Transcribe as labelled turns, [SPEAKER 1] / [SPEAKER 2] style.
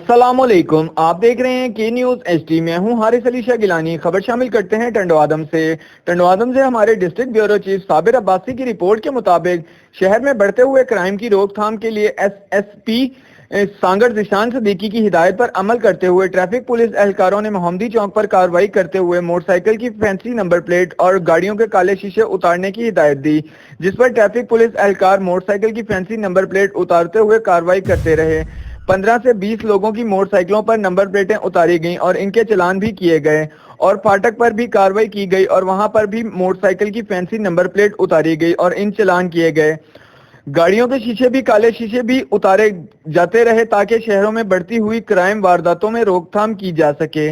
[SPEAKER 1] अस्सलामुअलैकुम, आप देख रहे हैं के न्यूज़ एचडी। मैं हूं हारिस अली शाह गिलानी। खबर शामिल करते हैं टंडोआदम से हमारे district bureau chief Sabir Abbasi की रिपोर्ट के मुताबिक शहर में बढ़ते हुए क्राइम की रोकथाम के लिए एसएसपी सांगड़ जिशान सदीकी की हिदायत पर अमल करते हुए ट्रैफिक पुलिस एहलकारों ने मोहम्मदी चौक पर कार्रवाई करते हुए मोटरसाइकिल की फैंसी नंबर प्लेट और गाड़ियों के काले शीशे उतारने की हिदायत दी, जिस पर ट्रैफिक पुलिस एहलकार मोटरसाइकिल की फैंसी नंबर प्लेट उतारते हुए कार्रवाई करते रहे। 15 से 20 लोगों की मोटरसाइकिलों पर नंबर प्लेटें उतारी गईं और इनके चालान भी किए गए और फाटक पर भी कार्रवाई की गई और वहां पर भी मोटरसाइकिल की फैंसी नंबर प्लेट उतारी गई और इन चालान किए गए। गाड़ियों के शीशे भी काले शीशे भी उतारे जाते रहे ताकि शहरों में बढ़ती हुई क्राइम वारदातों में रोकथाम की जा सके।